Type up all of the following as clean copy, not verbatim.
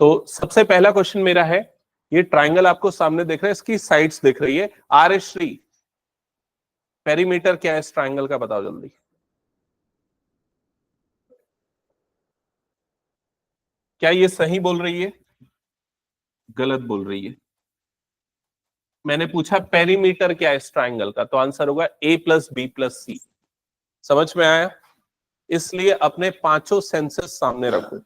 तो सबसे पहला क्वेश्चन मेरा है, ये ट्राइंगल आपको सामने दिख रहा है, इसकी साइड्स दिख रही है। आर एस श्री, पेरीमीटर क्या है इस ट्राइंगल का, बताओ जल्दी। क्या ये सही बोल रही है, गलत बोल रही है? मैंने पूछा पेरीमीटर क्या है इस ट्राइंगल का, तो आंसर होगा a प्लस बी प्लस सी। समझ में आया? इसलिए अपने पांचों सेंसेस सामने रखो।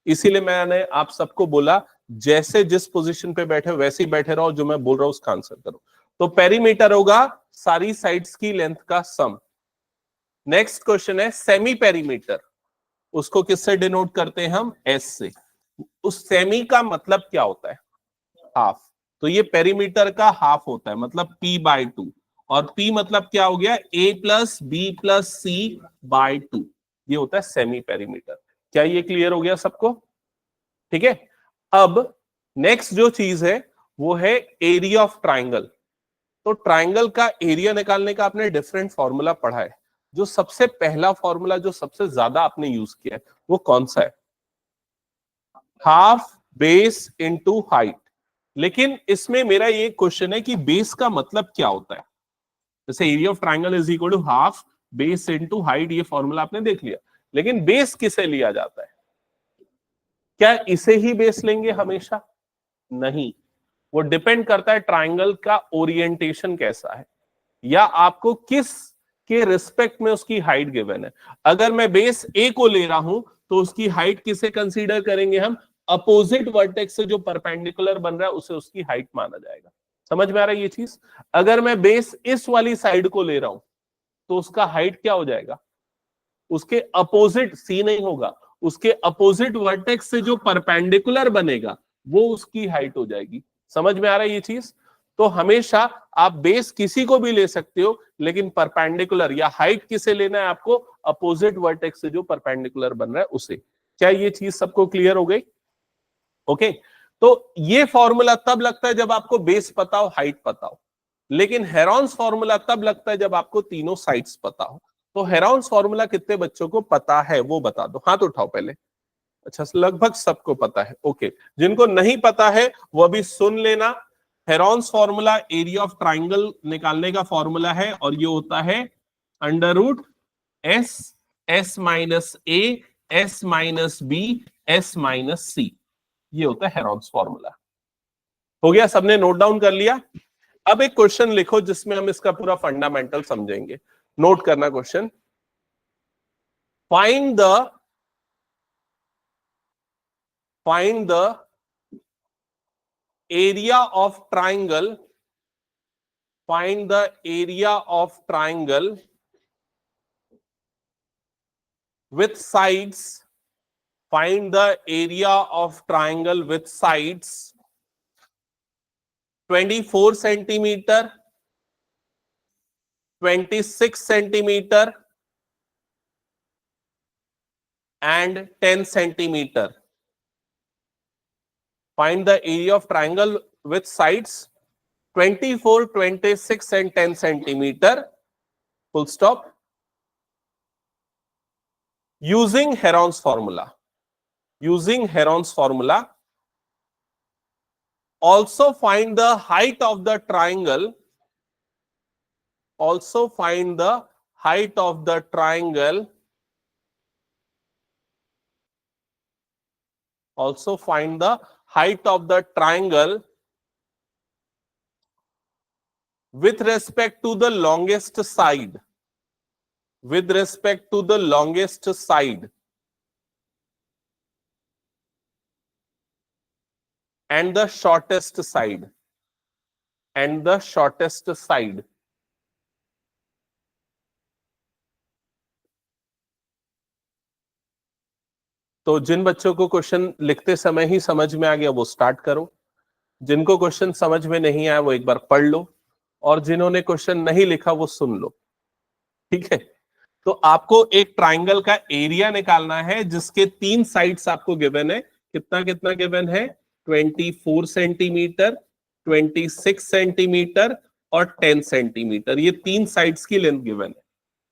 इसीलिए मैंने आप सबको बोला जैसे जिस पोजीशन पे बैठे हो वैसे ही बैठे रहो, जो मैं बोल रहा हूं उसका आंसर करो। तो पेरीमीटर होगा सारी साइड्स की लेंथ का सम। नेक्स्ट क्वेश्चन है सेमी पेरीमीटर, उसको किससे डिनोट करते हैं हम? एस से। उस सेमी का मतलब क्या होता है? हाफ। तो ये पेरीमीटर का हाफ होता है, मतलब p/2। और p मतलब क्या हो गया? a plus b plus c by 2। ये होता है सेमी पेरीमीटर। क्या ये क्लियर हो गया सबको? ठीक है। अब नेक्स्ट जो चीज है वो है एरिया ऑफ ट्राइंगल। तो ट्राइंगल का एरिया निकालने का आपने डिफरेंट फॉर्मूला पढ़ा है। जो सबसे पहला फॉर्मूला जो सबसे ज्यादा आपने यूज किया है वो कौन सा है? Half base into height. लेकिन इसमें मेरा ये क्वेश्चन है कि बेस का मतलब क्या होता है? जैसे area of triangle is equal to half base into height, ये फॉर्मूला आपने देख लिया, लेकिन बेस किसे लिया जाता है? क्या इसे ही बेस लेंगे हमेशा? नहीं, वो डिपेंड करता है ट्राइंगल का ओरिएंटेशन कैसा है, या आपको किस के रिस्पेक्ट में उसकी हाइट गिवन है। अगर मैं बेस ए को ले रहा हूं तो उसकी हाइट किसे कंसीडर करेंगे हम? अपोजिट वर्टेक्स से जो परपेंडिकुलर बन रहा है उसे उसकी हाइट माना जाएगा। समझ में आ रहा है ये चीज? अगर मैं बेस इस वाली साइड को ले रहा हूं तो उसका हाइट क्या हो जाएगा? उसके अपोजिट, सी नहीं होगा, उसके अपोजिट वर्टेक्स से जो परपेंडिकुलर बनेगा वो उसकी हाइट हो जाएगी। समझ में आ रहा है ये चीज? तो हमेशा आप बेस किसी को भी ले सकते हो, लेकिन परपेंडिकुलर या हाइट किसे लेना है आपको? अपोजिट वर्टेक्स से जो परपेंडिकुलर बन रहा है उसे। क्या ये चीज सबको क्लियर हो गई? ओके। तो ये फॉर्मूला तब लगता है जब आपको बेस पता हो, हाइट पता हो, लेकिन हेरॉन्स फॉर्मूला तब लगता है जब आपको तीनों साइड्स पता हो। तो हेरॉन्स फॉर्मूला कितने बच्चों को पता है वो बता दो, हाथ उठाओ पहले। अच्छा, लगभग सबको पता है। ओके, जिनको नहीं पता है वो अभी सुन लेना। Heron's formula area of triangle निकालने का फॉर्मूला है, और ये होता है under root s, s minus a, s minus b, s minus c. ये होता है हेरॉन्स फॉर्मूला। हो गया? सबने नोट डाउन कर लिया? अब एक क्वेश्चन लिखो जिसमें हम इसका पूरा फंडामेंटल समझेंगे। नोट करना question. Find the area of triangle, find the area of triangle with sides, find the area of triangle with sides 24 centimeter, 26 centimeter and 10 centimeter. Find the area of triangle with sides 24, 26 and 10 centimeter. Full stop. Using Heron's formula. Using Heron's formula. Also find the height of the triangle. Also find the height of the triangle. Also find the height of the triangle with respect to the longest side. With respect to the longest side. And the shortest side. And the shortest side. तो जिन बच्चों को question लिखते समय ही समझ में आ गया वो start करो, जिनको क्वेश्चन समझ में नहीं आया वो एक बार पढ़ लो, और जिन्होंने क्वेश्चन नहीं लिखा वो सुन लो। ठीक है? तो आपको एक ट्राइंगल का एरिया निकालना है जिसके 3 साइड्स आपको गिवन है। कितना कितना गिवन है? 24 सेंटीमीटर, 26 सेंटीमीटर और 10 सेंटीमीटर। ये 3 साइड्स की लेंथ गिवन है।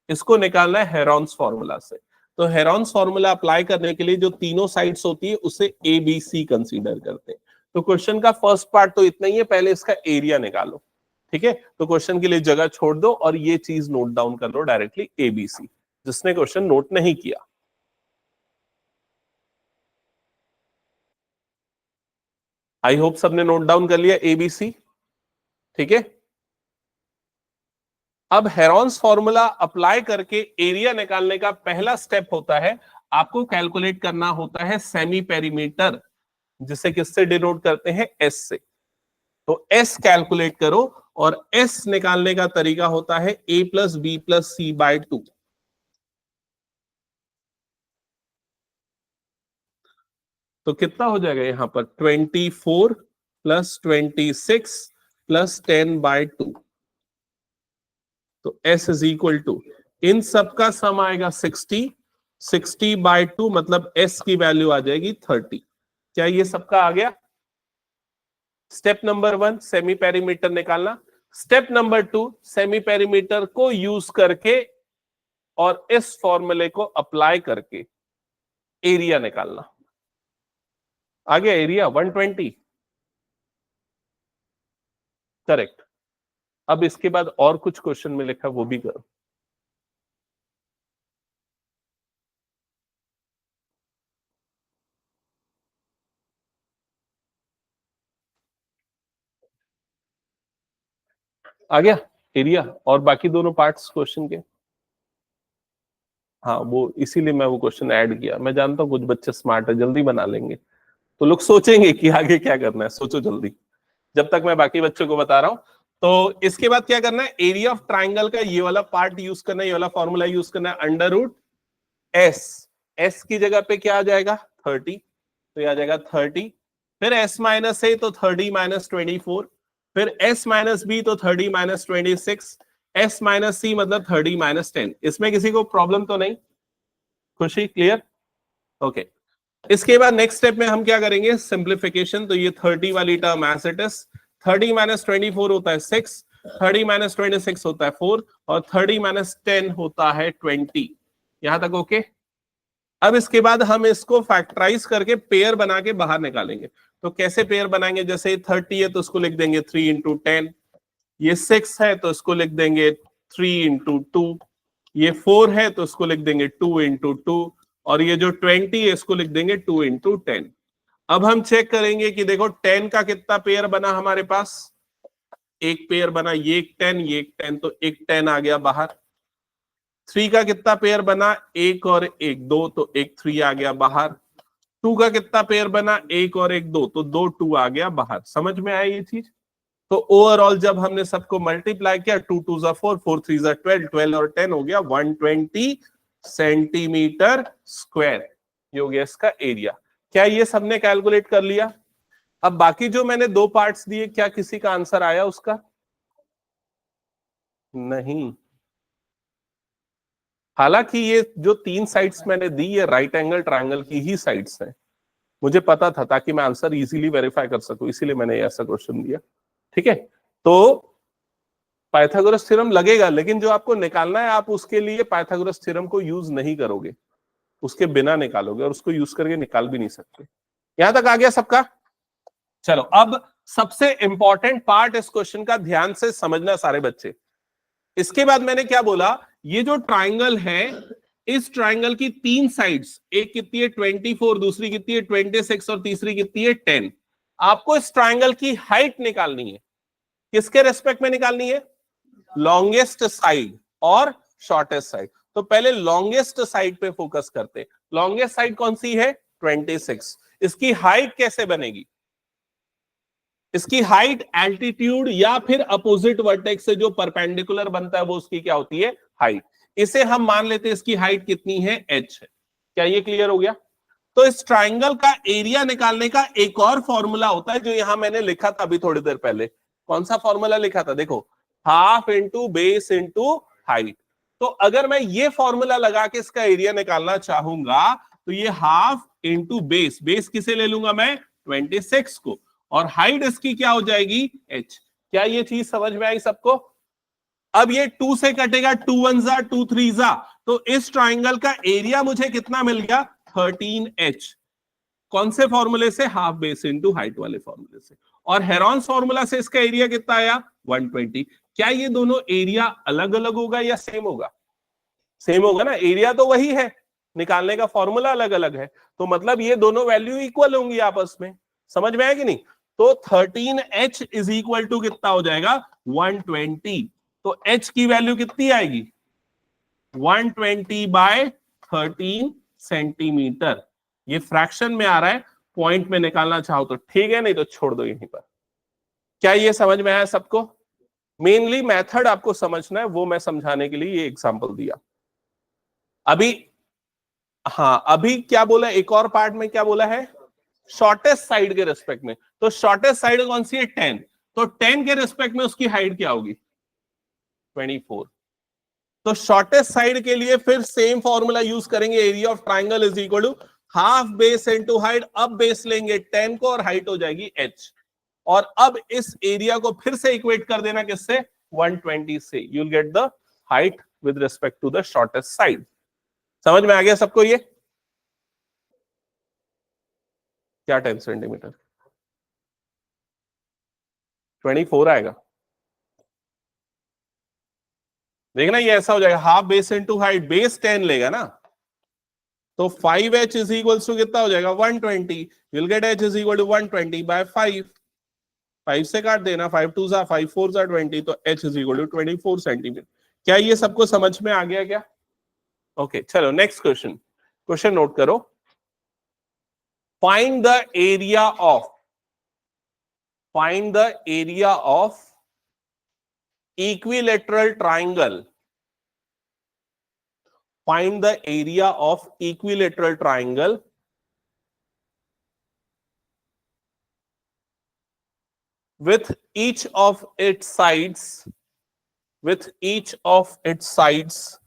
इसको निकालना है हेरॉन्स फॉर्मूला से। तो हेरॉन्स फॉर्मूला अप्लाई करने के लिए जो तीनों साइड्स होती है उसे ABC कंसीडर करते हैं। तो क्वेश्चन का फर्स्ट पार्ट तो इतना ही है, पहले इसका एरिया निकालो। ठीक है, तो क्वेश्चन के लिए जगह छोड़ दो और ये चीज नोट डाउन कर लो डायरेक्टली ABC, जिसने क्वेश्चन नोट नहीं किया। आई होप सबने नोट डाउन कर लिया ABC। ठीक है, अब हेरॉन्स फॉर्मूला अप्लाई करके एरिया निकालने का पहला स्टेप होता है, आपको कैलकुलेट करना होता है सेमी पेरीमीटर, जिसे किससे डिनोट करते हैं? S से। तो S कैलकुलेट करो और S निकालने का तरीका होता है A + B + C/2। तो कितना हो जाएगा यहां पर? 24 + 26 + 10/2। तो S = इन सबका सम आएगा 60, 60/2 मतलब S की वैल्यू आ जाएगी 30। क्या ये सबका आ गया? स्टेप नंबर 1 सेमी पेरीमीटर निकालना। स्टेप नंबर 2 सेमी पेरीमीटर को यूज करके और इस फॉर्मूले को अप्लाई करके एरिया निकालना। आ गया एरिया 120। करेक्ट। अब इसके बाद और कुछ क्वेश्चन में लिखा वो भी करो। आ गया एरिया और बाकी दोनों पार्ट्स क्वेश्चन के। हाँ, वो इसीलिए मैं वो क्वेश्चन ऐड किया। मैं जानता हूँ कुछ बच्चे स्मार्ट है, जल्दी बना लेंगे, तो लोग सोचेंगे कि आगे क्या करना है। सोचो जल्दी, जब तक मैं बाकी बच्चों को बता रहा हूं। तो इसके बाद क्या करना है? एरिया ऑफ ट्राइंगल का ये वाला पार्ट यूज करना है, ये वाला फॉर्मूला यूज करना है, √S। S की जगह पे क्या आ जाएगा? 30। तो ये आ जाएगा 30। फिर S - A तो 30 - 24। फिर S - B तो 30 - 26। S - C मतलब 30 - 10। इसमें किसी को प्रॉब्लम तो नहीं? खुशी? क्लियर? ओके। इसके बाद नेक्स्ट स्टेप में हम क्या करेंगे? सिंप्लीफिकेशन। तो ये 30 वाली टर्म एज इट इज। 30 - 24 होता है 6, 30 - 26 होता है 4 और 30 - 10 होता है 20। यहां तक ओके? अब इसके बाद हम इसको फैक्टराइज करके पेयर बना के बाहर निकालेंगे। तो कैसे पेयर बनाएंगे? जैसे 30 है तो उसको लिख देंगे 3 × 10। ये 6 है तो इसको लिख देंगे 3 × 2। ये 4 है तो इसको लिख देंगे 2 × 2 और ये जो 20 है इसको लिख देंगे 2 × 10। अब हम चेक करेंगे कि देखो 10 का कितना पेयर बना हमारे पास? एक पेयर बना, ये एक 10, ये एक 10, तो एक 10 आ गया बाहर। 3 का कितना पेयर बना? एक और एक 2, तो एक 3 आ गया बाहर। 2 का कितना पेयर बना? एक और एक 2, तो 2 2 आ गया बाहर। समझ में आई ये चीज? तो ओवरऑल जब हमने सबको मल्टीप्लाई किया, 2 2 = 4, 4 3 = 12, 12 और 10 हो गया 120 सेंटीमीटर स्क्वायर। ये हो गया इसका एरिया। क्या ये सबने कैलकुलेट कर लिया? अब बाकी जो मैंने दो पार्ट्स दिए, क्या किसी का आंसर आया उसका? नहीं। हालांकि ये जो 3 साइड्स मैंने दी, ये राइट एंगल ट्रायंगल की ही साइड्स हैं। मुझे पता था, ताकि मैं आंसर इजीली वेरीफाई कर सकूं, इसीलिए मैंने ऐसा क्वेश्चन दिया। ठीक है, तो पाइथागोरस थ्योरम लगेगा, लेकिन जो आपको निकालना है आप उसके लिए पाइथागोरस थ्योरम को यूज नहीं करोगे, उसके बिना निकालोगे और उसको यूज करके निकाल भी नहीं सकते। यहां तक आ गया सबका? चलो, अब सबसे इंपॉर्टेंट पार्ट इस क्वेश्चन का, ध्यान से समझना सारे बच्चे। इसके बाद मैंने क्या बोला? ये जो ट्राइंगल है, इस ट्राइंगल की 3 साइड्स, एक कितनी है 24, दूसरी कितनी है 26 और तीसरी कितनी है 10। आपको इस ट्राइंगल की हाइट निकालनी है। किसके रेस्पेक्ट में निकालनी है? लॉन्गेस्ट साइड और शॉर्टेस्ट साइड। तो पहले लॉन्गेस्ट साइड पे फोकस करते हैं। लॉन्गेस्ट साइड कौन सी है? 26। इसकी हाइट कैसे बनेगी? इसकी हाइट एल्टीट्यूड या फिर अपोजिट वर्टेक्स से जो परपेंडिकुलर बनता है वो उसकी क्या होती है? हाइट। इसे हम मान लेते हैं इसकी हाइट कितनी है? h है। क्या ये क्लियर हो गया? तो इस ट्राइंगल का एरिया निकालने का एक और फॉर्मूला होता है, जो यहां मैंने लिखा था अभी थोड़ी देर पहले। कौन सा फॉर्मूला लिखा था? देखो, half into base into height. तो अगर मैं ये फॉर्मूला लगा के इसका एरिया निकालना चाहूंगा, तो ये हाफ इंटू बेस, बेस किसे ले लूंगा मैं? 26 को, और हाइट इसकी क्या हो जाएगी? h। क्या ये चीज समझ में आई सबको? अब ये 2 से कटेगा, 2 1 = 2 3 = तो इस ट्राइंगल का एरिया मुझे कितना मिल गया 13h। कौन से फॉर्मूले से? हाफ बेस इनटू हाइट वाले फॉर्मूले से। और हेरॉन्स फॉर्मूला से इसका एरिया कितना आया 120। क्या ये दोनों एरिया अलग अलग होगा या सेम होगा? सेम होगा ना, एरिया तो वही है, निकालने का फॉर्मूला अलग अलग है, तो मतलब ये दोनों वैल्यू इक्वल होंगी आपस में। समझ में आया कि नहीं? तो 13h इज इक्वल टू कितना हो जाएगा 120। तो h की वैल्यू कितनी आएगी 120 बाय 13 सेंटीमीटर। ये फ्रैक्शन में आ रहा है, पॉइंट में निकालना चाहो तो ठीक है, नहीं तो छोड़ दो यहीं पर। क्या ये समझ में आया सबको? मेनली मेथड आपको समझना है, वो मैं समझाने के लिए ये एग्जांपल दिया। अभी हाँ, अभी क्या बोला, एक और पार्ट में क्या बोला है, शॉर्टेस्ट साइड के रिस्पेक्ट में। तो शॉर्टेस्ट साइड कौन सी है 10, तो 10 के रिस्पेक्ट में उसकी हाइट क्या होगी 24। तो शॉर्टेस्ट साइड के लिए फिर सेम फॉर्मूला यूज करेंगे, area of triangle is equal to half base into height. अब बेस लेंगे 10 को और हाइट हो जाएगी h। और अब इस एरिया को फिर से इक्वेट कर देना किससे 120 से, you will get the height with respect to the shortest side. समझ में आ गया सबको? ये क्या 10 सेंटीमीटर 24 आएगा। देखना ये ऐसा हो जाएगा, half base into height, base 10 लेगा ना, तो 5h इज इक्वल टू कितना हो जाएगा 120। Will get h is equal to 120 by 5। 5 से काट देना, 5 2 जा 5 4 जा 20, तो h is equal to 24 centimetre. क्या ये सबको समझ में आ गया क्या? ओके चलो नेक्स्ट क्वेश्चन, क्वेश्चन नोट करो। Find the area of, find the area of equilateral triangle, find the area of equilateral triangle with each of its sides, with each of its sides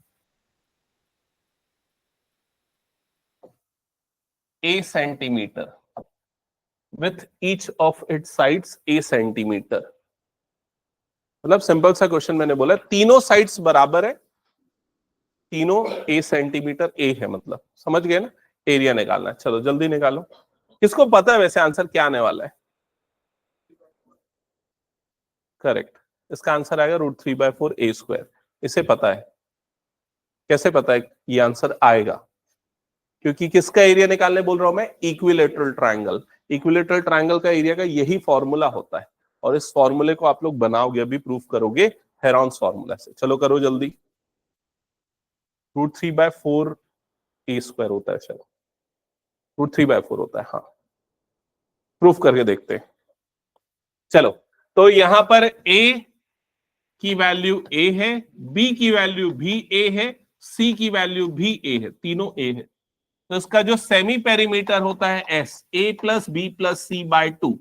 a centimeter, with each of its sides a centimeter। मतलब simple सा question मैंने बोला, तीनों sides बराबर है, तीनों a centimetre a है, मतलब समझ गए ना? एरिया निकालना है, चलो जल्दी निकालो। किसको पता है वैसे आंसर क्या आने वाला है? करेक्ट, इसका आंसर आएगा √3/4 a²। इसे पता है, कैसे पता है ये आंसर आएगा? क्योंकि किसका एरिया निकालने बोल रहा हूं मैं, इक्विलेटरल ट्रायंगल। इक्विलेटरल ट्रायंगल का एरिया का यही फॉर्मूला होता है, और इस फॉर्मूले को आप लोग बनाओगे, अभी प्रूफ करोगे हेरॉन्स फॉर्मूला से। चलो करो जल्दी। √3/4 a² होता है, चलो √3/4 होता है, हाँ प्रूफ करके देखते हैं। चलो तो यहां पर a की वैल्यू a है, b की वैल्यू भी a है, c की वैल्यू भी a है, तीनों a है। तो इसका जो सेमी पेरीमीटर होता है s, a + b + c/2,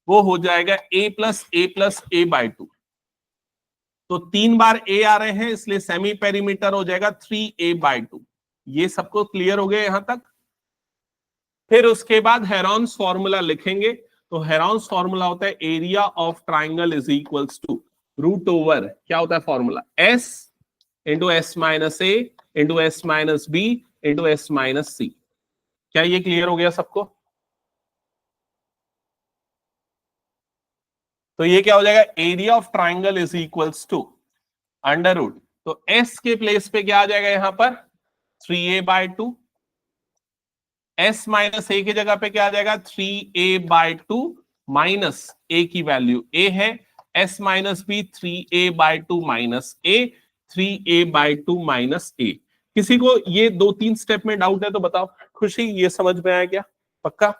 वो हो जाएगा a+a+a/2। तो 3 बार a आ रहे हैं, इसलिए सेमी पेरीमीटर हो जाएगा 3a/2। ये सबको क्लियर हो गया यहां तक? फिर उसके बाद हेरॉन्स फॉर्मूला लिखेंगे। तो हेरॉन्स फॉर्मूला होता है area of triangle is equals to √, क्या होता है formula, s into s minus a into s minus b into s minus c। क्या ये क्लियर हो गया सबको? तो ये क्या हो जाएगा, area of triangle is equals to √। तो s के प्लेस पे क्या आ जाएगा यहां पर 3a/2, s माइनस a की जगह पे क्या आ जाएगा 3a/2 माइनस a की वैल्यू a है, s minus b 3a/2 minus a, 3a/2 minus a। किसी को ये 2-3 स्टेप में डाउट है तो बताओ। खुशी ये समझ में आया क्या? पक्का?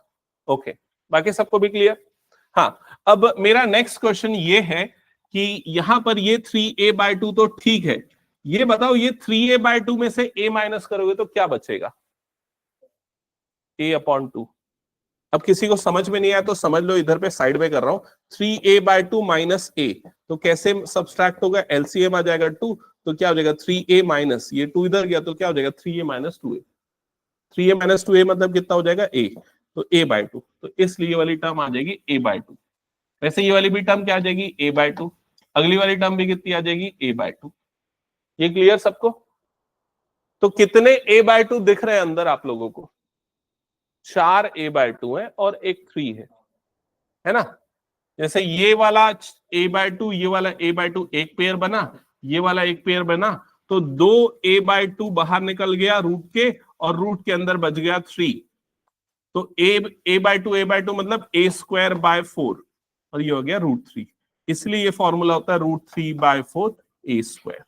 ओके, बाकी सबको भी क्लियर? हाँ, अब मेरा नेक्स्ट क्वेश्चन ये है कि यहां पर ये 3a/2 तो ठीक है, ये बताओ ये 3a/2 में से a माइनस करोगे तो क्या बचेगा, a/2। अब किसी को समझ में नहीं आया तो समझ लो, इधर पे साइड में कर रहा हूं, 3a/2 माइनस a, तो कैसे सब्सट्रैक्ट होगा, एलसीएम आ जाएगा 2, तो क्या हो जाएगा 3a माइनस, ये 2 इधर गया तो क्या हो जाएगा 3a minus 2a। 3a minus 2a मतलब कितना हो जाएगा a, तो a/2, तो इसलिए वाली टर्म आ जाएगी a/2। वैसे ये वाली भी टर्म क्या आ जाएगी a/2, अगली वाली टर्म भी कितनी आ जाएगी a/2। ये क्लियर सबको? तो कितने a/2 दिख रहे हैं अंदर आप लोगों को? 4 a/2 है और एक 3 है ना? जैसे ये वाला a/2, ये वाला a/2 एक पेयर बना, ये वाला एक पेयर बना, तो 2 a/2 बाहर निकल गया रूट के, और रूट के अंदर बच गया 3। तो a/2 मतलब a²/4, और ये हो गया √3। इसलिए ये फॉर्मूला होता है √3/4 a²।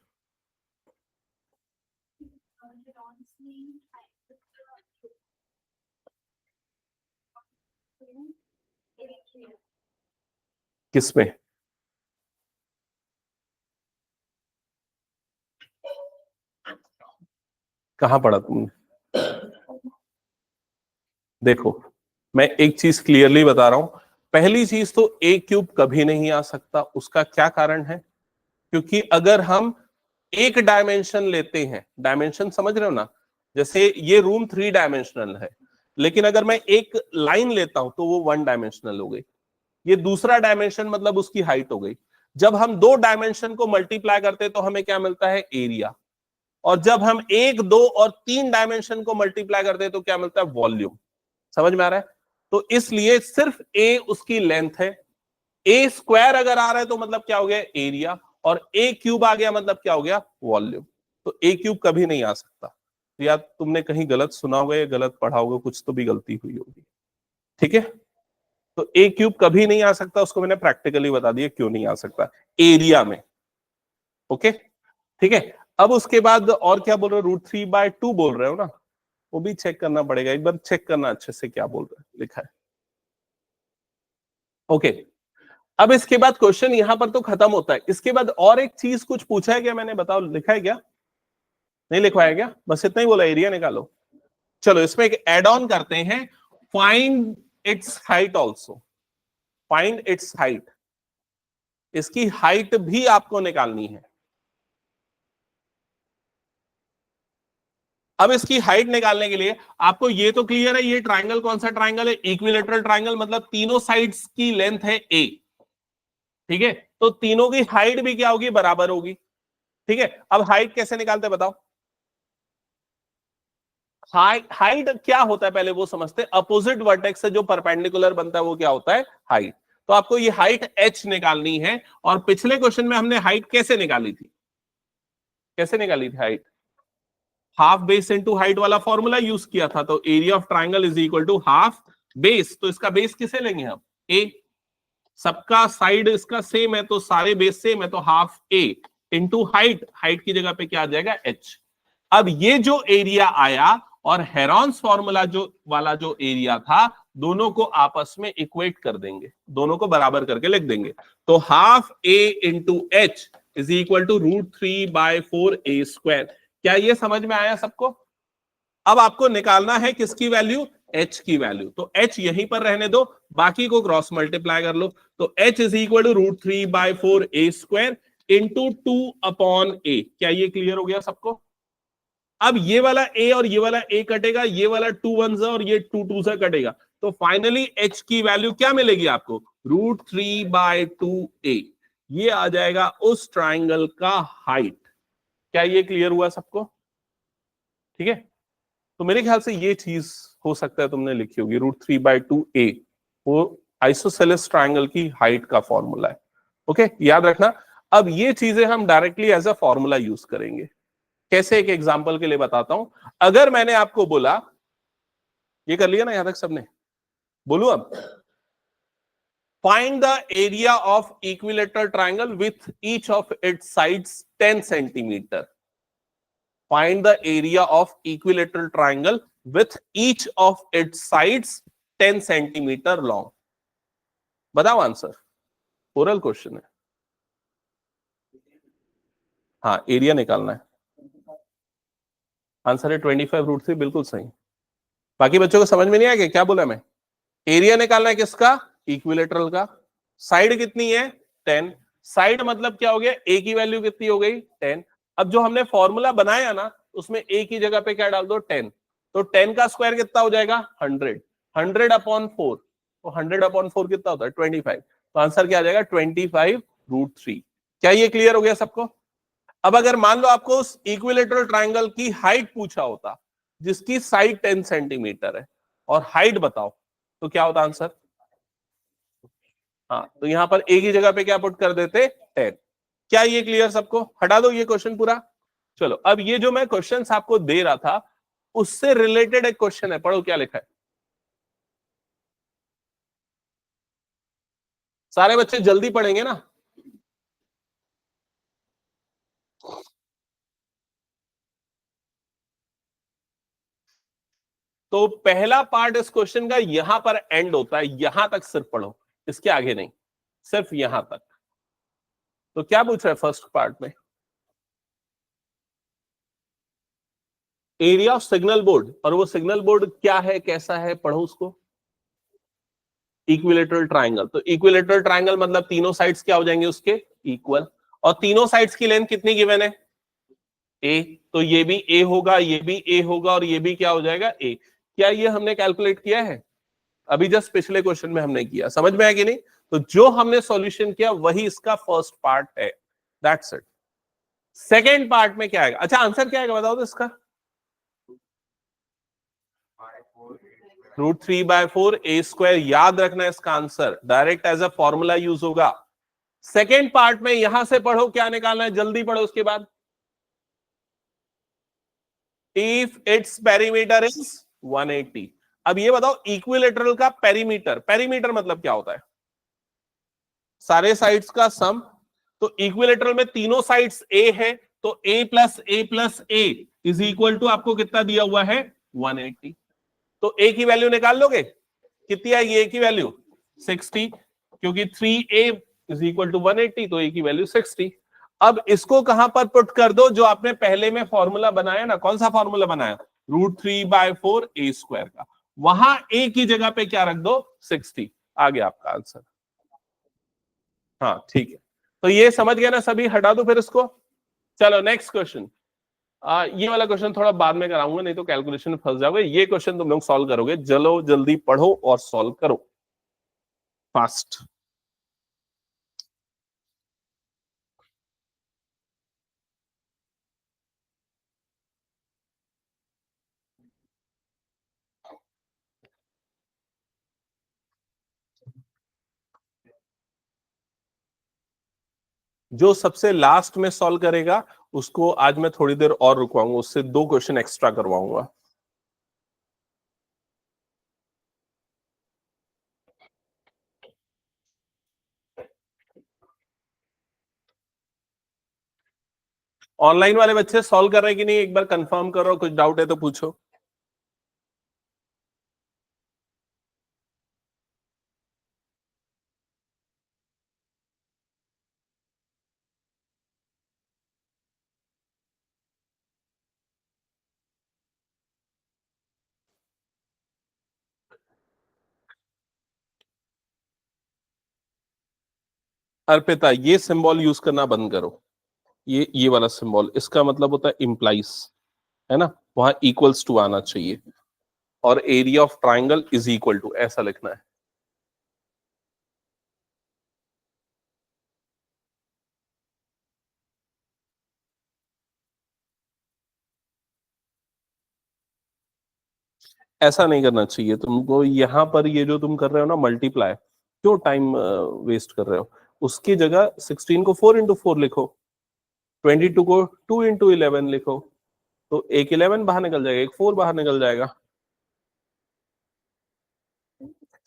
किसमें? कहां पढ़ा तुमने? देखो, मैं एक चीज क्लियरली बता रहा हूं। पहली चीज तो a³ कभी नहीं आ सकता। उसका क्या कारण है? क्योंकि अगर हम एक डायमेंशन लेते हैं, डायमेंशन समझ रहे हो ना, जैसे ये रूम 3 डायमेंशनल है, लेकिन अगर मैं एक लाइन लेता हूं तो वो 1 डायमेंशनल हो गई। ये दूसरा डायमेंशन मतलब उसकी हाइट हो गई। जब हम 2 डायमेंशन को मल्टीप्लाई करते हैं तो हमें क्या मिलता है? एरिया। और जब हम 1, 2 और 3 डायमेंशन को मल्टीप्लाई करते हैं तो क्या मिलता है? वॉल्यूम। समझ में आ रहा है? तो इसलिए सिर्फ ए उसकी लेंथ है। a² अगर आ रहा है तो मतलब क्या हो गया? एरिया। और a³ आ गया मतलब क्या हो गया? वॉल्यूम। तो a³ कभी नहीं आ सकता। तो या तुमने कहीं गलत सुना होगा या गलत पढ़ा होगा, कुछ तो भी गलती हुई होगी। ठीक है? तो a³ कभी नहीं आ सकता। उसको मैंने प्रैक्टिकली बता दिया क्यों नहीं आ सकता, एरिया में। ओके, ठीक है। अब उसके बाद और क्या बोल रहे हो? √3/2 बोल रहे हो ना? वो भी चेक करना पड़ेगा, एक बार चेक करना अच्छे से क्या बोल रहे हैं, लिखा है। ओके, अब इसके बाद क्वेश्चन यहां पर तो खत्म होता है। इसके बाद और एक चीज कुछ पूछा है क्या मैंने? बताओ, लिखा है क्या? नहीं लिखवाया क्या? बस इतना ही बोला, एरिया निकालो। चलो इसमें एक एड ऑन करते हैं, find its height also. Find its height, इसकी हाइट भी आपको निकालनी है। अब इसकी हाइट निकालने के लिए आपको ये तो क्लियर है, ये ट्राइंगल कौन सा ट्राइंगल है? इक्विलेटरल ट्राइंगल, मतलब तीनों साइड्स की लेंथ है a। ठीक है, तो तीनों की हाइट भी क्या होगी? बराबर होगी। ठीक है, अब हाइट कैसे निकालते हैं बताओ? हाइट क्या होता है पहले वो समझते हैं। अपोजिट वर्टेक्स से जो परपेंडिकुलर बनता है वो क्या होता है? हाइट। तो आपको ये हाइट h निकालनी है। और पिछले क्वेश्चन में हमने हाइट कैसे निकाली थी? कैसे निकाली थी height? Half base into height वाला फॉर्मूला यूज किया था। तो area of triangle is equal to half base. तो इसका बेस किसे लेंगे हम? a। सबका साइड इसका सेम है तो सारे बेस सेम है, तो half a into height. Height की जगह पे क्या आ जाएगा? h। अब ये जो एरिया आया और हेरॉन्स फॉर्मूला जो वाला जो एरिया था, दोनों को आपस में इक्वेट कर देंगे, दोनों को बराबर करके लिख देंगे। तो half a into h is equal to √3/4 a²। क्या ये समझ में आया सबको? अब आपको निकालना है किसकी वैल्यू? h की वैल्यू। तो h यहीं पर रहने दो, बाकी को क्रॉस मल्टीप्लाई कर लो। तो h is equal to √3/4 a² into 2/a। क्या ये क्लियर हो गया सबको? अब ये वाला a और ये वाला a कटेगा, ये वाला 2 1 और ये 2 2 से कटेगा। तो फाइनली h की वैल्यू क्या मिलेगी आपको? √3/2a। ये आ जाएगा उस ट्राइंगल का हाइट। क्या ये क्लियर हुआ सबको? ठीक है, तो मेरे ख्याल से ये चीज हो सकता है तुमने लिखी होगी, √3/2a वो आइसोसेलेस ट्राइंगल की हाइट का फॉर्मूला है। ओके, याद रखना। अब ये चीजें हम directly as a formula use करेंगे। कैसे? एक एग्जांपल के लिए बताता हूं। अगर मैंने आपको बोला, ये कर लिया ना यहां तक सबने? बोलू अब? Find the area of equilateral triangle with each of its sides 10 centimetre. Find the area of equilateral triangle with each of its sides 10 centimetre long. बताओ आंसर। ओरल क्वेश्चन है। हाँ, एरिया निकालना है। आंसर है 25√3, बिल्कुल सही। बाकी बच्चों को समझ में नहीं आया कि क्या बोला मैं? एरिया निकालना है किसका? इक्विलेटरल का। साइड कितनी है? 10। साइड मतलब क्या हो गया? ए की वैल्यू कितनी हो गई? 10। अब जो हमने फॉर्मूला बनाया ना, उसमें ए की जगह पे क्या डाल दो? 10। तो 10 का स्क्वायर कितना हो जाएगा? 100। 100/4। तो 100/4 कितना होता है? 25। तो आंसर क्या आ जाएगा? 25√3। क्या ये क्लियर हो गया सबको? अब अगर मान लो आपको उस इक्विलेटरल ट्रायंगल की हाइट पूछा होता, जिसकी साइड 10 सेंटीमीटर है, और हाइट बताओ, तो क्या होता आंसर? हाँ, तो यहां पर एक ही जगह पे क्या पुट कर देते? 10। क्या ये क्लियर सबको? हटा दो ये क्वेश्चन पूरा। चलो, अब ये जो मैं क्वेश्चन आपको दे रहा था, उससे रिलेटेड एक क्वेश्चन है, पढ़ो क्या लिखा है। सारे बच्चे जल्दी पढ़ेंगे ना? तो पहला पार्ट इस क्वेश्चन का यहां पर एंड होता है, यहां तक सिर्फ पढ़ो, इसके आगे नहीं, सिर्फ यहां तक। तो क्या पूछ रहा है फर्स्ट पार्ट में? एरिया ऑफ सिग्नल बोर्ड, और वो सिग्नल बोर्ड क्या है, कैसा है, पढ़ो उसको। इक्विलेटरल ट्रायंगल, तो इक्विलेटरल ट्रायंगल मतलब तीनों साइड्स क्या हो जाएंगे उसके? इक्वल। और तीनों साइड्स की लेंथ कितनी गिवन है? ए। तो ये भी ए होगा, ये भी ए होगा, और ये भी क्या हो जाएगा? ए। क्या ये हमने कैलकुलेट किया है? अभी जस्ट पिछले क्वेश्चन में हमने किया, समझ में आया कि नहीं? तो जो हमने सॉल्यूशन किया वही इसका फर्स्ट पार्ट है, दैट्स इट। सेकेंड पार्ट में क्या आएगा? अच्छा, आंसर क्या आएगा बताओ तो इसका? √3/4 ए स्क्वायर, याद रखना इसका answer direct as a formula use होगा। सेकेंड पार्ट में यहां से पढ़ो क्या निकालना है, जल्दी पढ़ो उसके बाद। If its perimeter is 180। अब ये बताओ इक्विलेटरल का पेरीमीटर, पेरीमीटर मतलब क्या होता है? सारे साइड्स का सम। तो इक्विलेटरल में तीनों साइड्स ए है, तो a+a+a इज इक्वल टू आपको कितना दिया हुआ है? 180। तो a की वैल्यू निकाल लोगे, कितनी आएगी a की वैल्यू? 60, क्योंकि 3a इज इक्वल टू 180, तो a की वैल्यू 60। अब इसको कहां पर पुट कर दो, जो आपने पहले में फॉर्मूला बनाया ना, कौन सा फॉर्मूला बनाया? √3/4 ए स्क्वायर का, वहां a की जगह पे क्या रख दो? 60। आ गया आपका आंसर। हाँ ठीक है, तो ये समझ गया ना सभी? हटा दो फिर इसको। चलो नेक्स्ट क्वेश्चन। ये वाला क्वेश्चन थोड़ा बाद में कराऊंगा, नहीं तो कैलकुलेशन में फंस जाओगे। ये क्वेश्चन तुम लोग सॉल्व करोगे, चलो जल्दी पढ़ो और सॉल्व करो फास्ट। जो सबसे लास्ट में सॉल्व करेगा उसको आज मैं थोड़ी देर और रुकवाऊंगा, उससे 2 क्वेश्चन एक्स्ट्रा करवाऊंगा। ऑनलाइन वाले बच्चे सॉल्व कर रहे हैं कि नहीं, एक बार कंफर्म करो, कुछ डाउट है तो पूछो। अर्पिता, ये सिंबल यूज करना बंद करो। ये वाला सिंबल, इसका मतलब होता है इंप्लाइज, है ना? वहां इक्वल्स टू आना चाहिए, और area of triangle is equal to ऐसा लिखना है। ऐसा नहीं करना चाहिए तुमको। यहां पर ये जो तुम कर रहे हो ना मल्टीप्लाई, क्यों टाइम वेस्ट कर रहे हो? उसकी जगह 16 को 4 × 4 लिखो, 22 को 2 × 11 लिखो, तो एक 11 बाहर निकल जाएगा, एक 4 बाहर निकल जाएगा।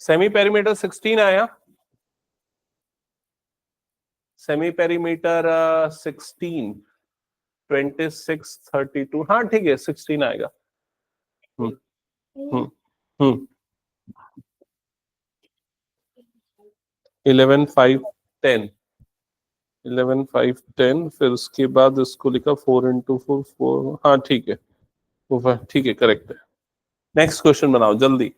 सेमी पेरीमीटर 16 आया, सेमी पेरीमीटर 16, 26, 32, हाँ ठीक है 16 आएगा। हम्म हम्म हम्म 11, 5, 10, 11, 5, 10, फिर उसके बाद इसको लिखा 4 × 4, 4, हाँ ठीक है, वो ठीक है, करेक्ट है। नेक्स्ट क्वेश्चन बनाओ जल्दी।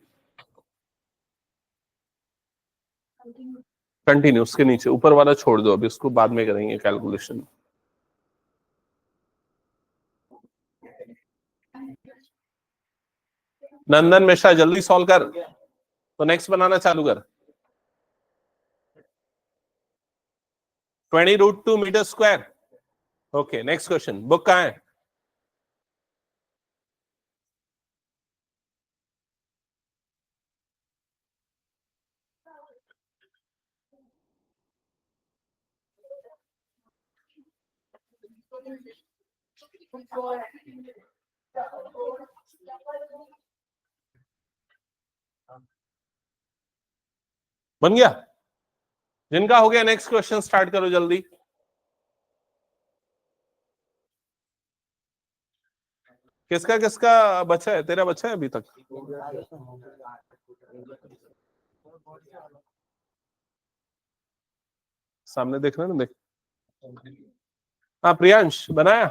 कंटिन्यू, उसके नीचे ऊपर वाला छोड़ दो, अभी उसको बाद में करेंगे कैलकुलेशन। नंदन मिश्रा जल्दी सॉल्व कर, तो नेक्स्ट बनाना चालू कर। 20 √2 metre square okay next question, book कहाँ है? बन गया? जिनका हो गया नेक्स्ट क्वेश्चन स्टार्ट करो जल्दी। किसका किसका बचा है? तेरा बचा है अभी तक? सामने देख रहे ना, देख। हाँ प्रियांश बनाया?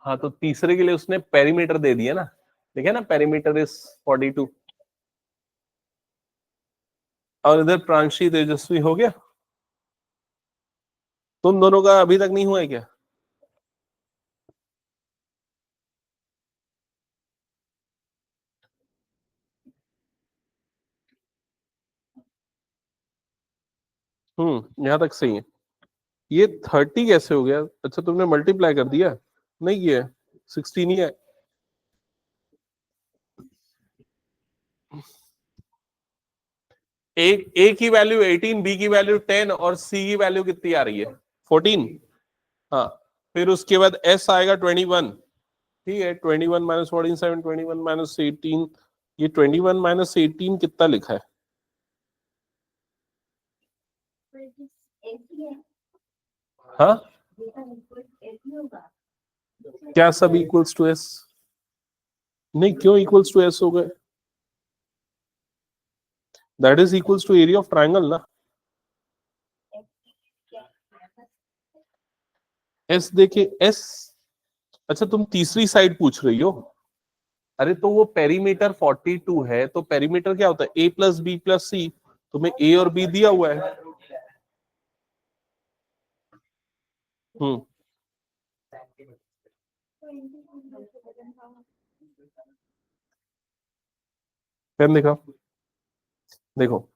हाँ तो तीसरे के लिए उसने पेरीमीटर दे दिया ना, देखे ना, पेरीमीटर इज 42। और इधर प्रांशी तेजस्वी हो गया। तुम दोनों का अभी तक नहीं हुआ है क्या? यहाँ तक सही है। ये 30 कैसे हो गया? अच्छा तुमने मल्टीप्लाई कर दिया? नहीं ये 16 ही है। ए की वैल्यू 18, बी की वैल्यू 10 और सी की वैल्यू कितनी आ रही है? 14। हाँ फिर उसके बाद एस आएगा 21। ठीक है, 21 माइनस 14 7, 21 माइनस 18। ये 21 माइनस 18 कितना लिखा है? हाँ क्या सब इक्वल्स टू एस? नहीं क्यों इक्वल्स टू एस हो गए? That is equals to area of triangle ना। एस देखिए एस। अच्छा तुम तीसरी साइड पूछ रही हो? अरे तो वो पेरीमीटर 42 है, तो पेरीमीटर क्या होता है? ए प्लस बी प्लस सी। तुम्हें ए और बी दिया हुआ है। हम्म पेन दिखाओ। देखो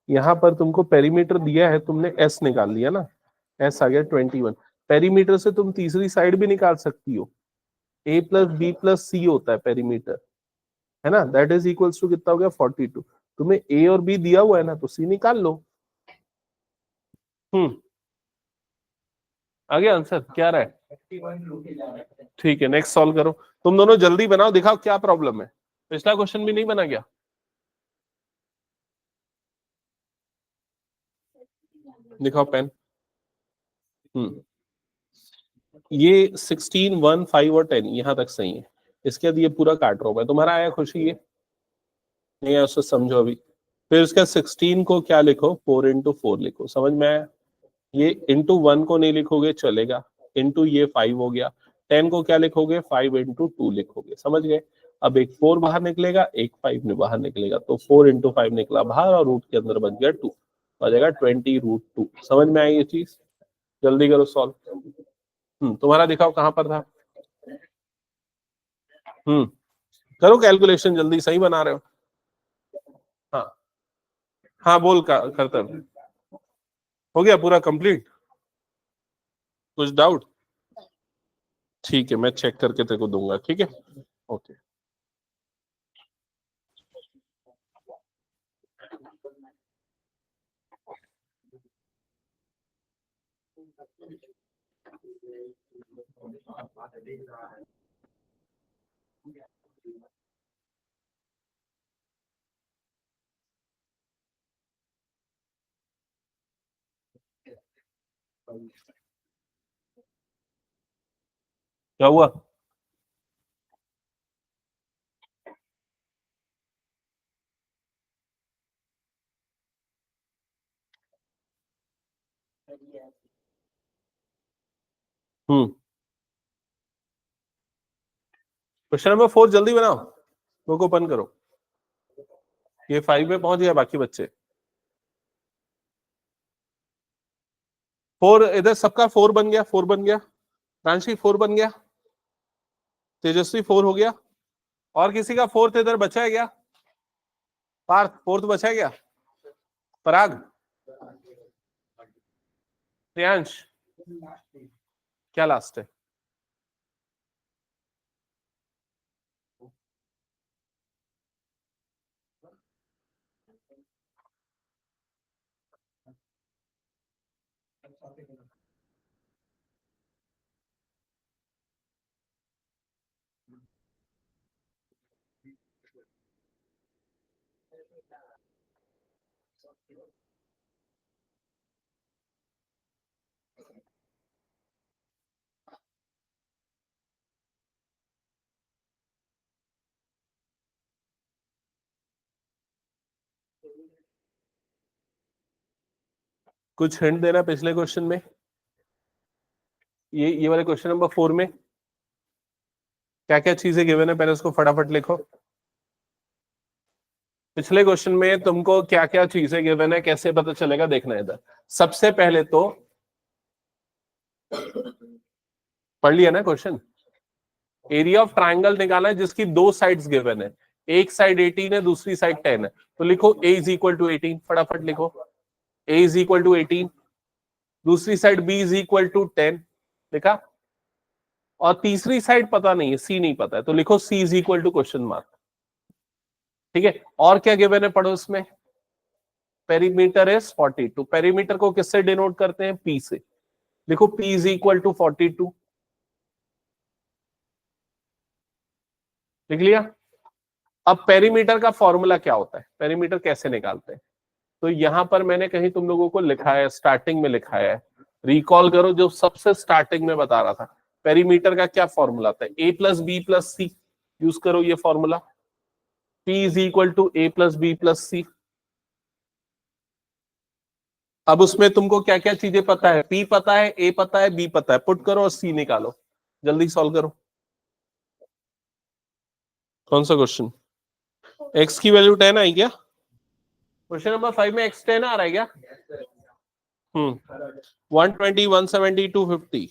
यहाँ पर तुमको पेरीमीटर दिया है, तुमने एस निकाल लिया ना, एस आ गया 21। पेरीमीटर से तुम तीसरी साइड भी निकाल सकती हो। ए प्लस बी प्लस सी होता है पेरीमीटर, है ना, दैट इज इक्वल्स टू कितना हो गया? 42। तुम्हें ए और बी दिया हुआ है ना, तो सी निकाल लो। हम्म आ गया आंसर, क्या रहा है? ठीक है नेक्स्ट सॉल्व करो। तुम दोनों जल्दी बनाओ, दिखाओ क्या प्रॉब्लम है। पिछला क्वेश्चन भी नहीं बना गया? दिखाओ पेन। हम्म ये 16 1 5 और 10 यहाँ तक सही है। इसके बाद ये पूरा काट रहा हूं मैं, तुम्हारा आया खुशी? ये नहीं है उसको समझो अभी। फिर उसका 16 को क्या लिखो? 4 into 4 लिखो, समझ में आया? ये इंटू 1 को नहीं लिखोगे चलेगा, इंटू ये 5 हो गया। 10 को क्या लिखोगे? 5 into 2 लिखोगे, समझ गए? अब एक 4 बाहर निकलेगा, एक 5 में बाहर निकलेगा, तो 4 into 5 निकला बाहर और रूट के अंदर बच गया 2, आ जाएगा 20√2। समझ में आई ये चीज? जल्दी करो सॉल्व। तुम्हारा दिखाओ कहां पर था। हम्म करो कैलकुलेशन जल्दी, सही बना रहे हो। हाँ हाँ बोल का करता हूं। हो गया पूरा कंप्लीट? कुछ डाउट? ठीक है मैं चेक करके तेरे को दूंगा, ठीक है। ओके क्या हुआ? क्वेश्चन नंबर 4 जल्दी बनाओ, बुक ओपन करो। ये 5 में पहुंच गया, बाकी बच्चे 4 इधर सबका 4 बन गया, 4 बन गया। रांशी 4 बन गया। तेजस्वी 4 हो गया, और किसी का फोर्थ इधर बचा है क्या? पार्थ फोर्थ बचा है क्या? पराग, प्रियांश, क्या लास्ट है? कुछ हिंट देना पिछले क्वेश्चन में, ये वाले क्वेश्चन नंबर 4 में क्या क्या चीजें गिवन है, पहले उसको फटाफट लिखो। पिछले क्वेश्चन में तुमको क्या क्या चीजें गिवन है, कैसे पता चलेगा, देखना है इधर। सबसे पहले तो पढ़ लिया ना क्वेश्चन, एरिया ऑफ ट्राइंगल निकालना है जिसकी दो साइड्स गिवन है, एक साइड 18 है, दूसरी साइड 10 है। तो लिखो a इज इक्वल टू 18, फटाफट लिखो a इज इक्वल टू 18, दूसरी side b is equal to 10, लिखा। और तीसरी साइड पता नहीं है, c नहीं पता है, तो लिखो c is equal to question mark. ठीक है, और क्या गिवन है पढ़ो इसमें। पेरीमीटर इज 42, पेरीमीटर को किससे डिनोट करते हैं? p से, लिखो p इज इक्वल टू 42, लिख लिया। अब पेरीमीटर का फॉर्मूला क्या होता है, पेरीमीटर कैसे निकालते हैं? तो यहां पर मैंने कहीं तुम लोगों को लिखा है, स्टार्टिंग में लिखा है, रिकॉल करो जो सबसे स्टार्टिंग में बता रहा था। पेरीमीटर का क्या फॉर्मूला था? a plus b plus c, use करो ये formula, p is equal to a plus b plus c. अब उसमें तुमको क्या क्या चीजें पता है? p पता है, a पता है, b पता है, पुट करो और c निकालो, जल्दी सॉल्व करो। कौन सा क्वेश्चन? x की वैल्यू 10 आई क्या? क्वेश्चन नंबर 5 में x 10 आ रहा है क्या? 120, 170, 250,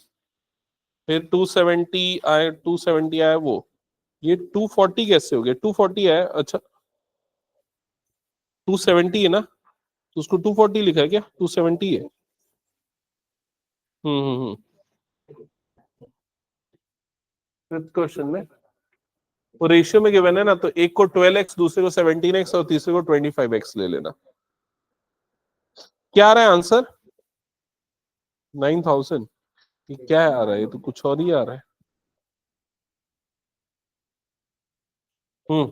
फिर 270 आए, 270 आया वो, ये 240 कैसे हो गया? 240 है, अच्छा 270 है ना, तो उसको 240 लिखा है क्या? 270 है। हम्म। फिफ्थ क्वेश्चन में वो रेशियो में गिवन है ना, तो एक को 12x, दूसरे को 17x और तीसरे को 25x ले लेना। क्या आ रहा है आंसर? 9000। ये क्या आ रहा है? ये तो कुछ और ही आ रहा है। हम्म,